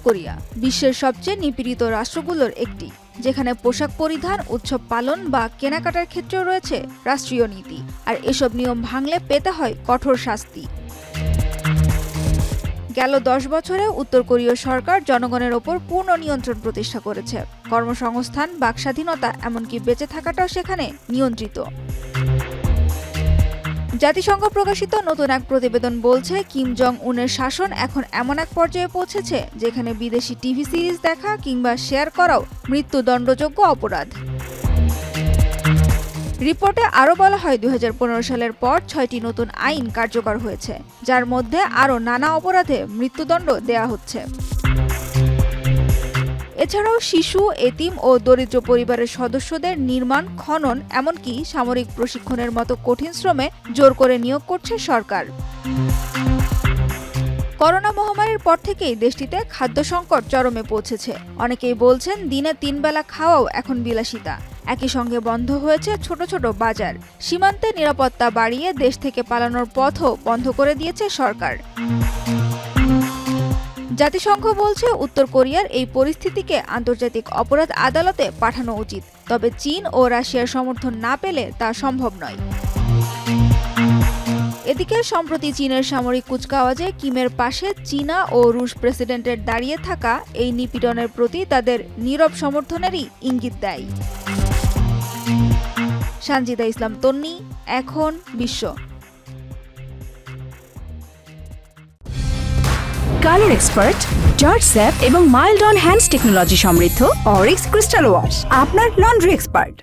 Korea বিশ্বের সবচেয়ে নিপীড়িত রাষ্ট্রগুলোর একটি, যেখানে পোশাক পরিধান, উৎসব পালন বা কেনাকাটার ক্ষেত্রেও রয়েছে রাষ্ট্রীয় নীতি, আর এসব নিয়ম ভাঙলে পেতে হয় কঠোর শাস্তি। গেল 10 বছরে উত্তর কোরীয় সরকার জনগণের ওপর পূর্ণ নিয়ন্ত্রণ প্রতিষ্ঠা করেছে। কর্মসংস্থান, বাকস্বাধীনতা, এমনকি বেঁচে থাকাটাও সেখানে নিয়ন্ত্রিত। জাতিসংঘ প্রকাশিত নতুন এক প্রতিবেদন বলছে, কিম জং উনের শাসন এখন এমন এক পর্যায়ে পৌঁছেছে যেখানে বিদেশি টিভি সিরিজ দেখা কিংবা শেয়ার করাও মৃত্যুদণ্ডযোগ্য অপরাধ। রিপোর্টে আরও বলা হয়, 2015 সালের পর 6টি নতুন আইন কার্যকর হয়েছে, যার মধ্যে আরও নানা অপরাধে মৃত্যুদণ্ড দেয়া হচ্ছে। এছাড়াও শিশু, এতিম ও দরিদ্র পরিবারের সদস্যদের নির্মাণ, খনন, এমনকি সামরিক প্রশিক্ষণের মতো কঠিন শ্রমে জোর করে নিয়োগ করছে সরকার। করোনা মহামারীর পর থেকেই দেশটিতে খাদ্য সংকট চরমে পৌঁছেছে। অনেকেই বলছেন, দিনে 3 বেলা খাওয়াও এখন বিলাসিতা। একই সঙ্গে বন্ধ হয়েছে ছোট ছোট বাজার। সীমান্তে নিরাপত্তা বাড়িয়ে দেশ থেকে পালানোর পথও বন্ধ করে দিয়েছে সরকার। জাতিসংঘ বলছে, উত্তর কোরিয়ার এই পরিস্থিতিকে আন্তর্জাতিক অপরাধ আদালতে পাঠানো উচিত, তবে চীন ও রাশিয়ার সমর্থন না পেলে তা সম্ভব নয়। এদিকে সম্প্রতি চীনের সামরিক কুচকাওয়াজে কিমের পাশে চীনা ও রুশ প্রেসিডেন্টের দাঁড়িয়ে থাকা এই নিপীড়নের প্রতি তাদের নীরব সমর্থনেরই ইঙ্গিত দেয়। সানজিদা ইসলাম তন্নি, এখন বিশ্ব। কালার এক্সপার্ট, জর্জ স্যাপ এবং মাইল্ড অন হ্যান্ডস টেকনোলজি সমৃদ্ধ অরিক্স ক্রিস্টাল ওয়াশ আপনার লন্ড্রি এক্সপার্ট।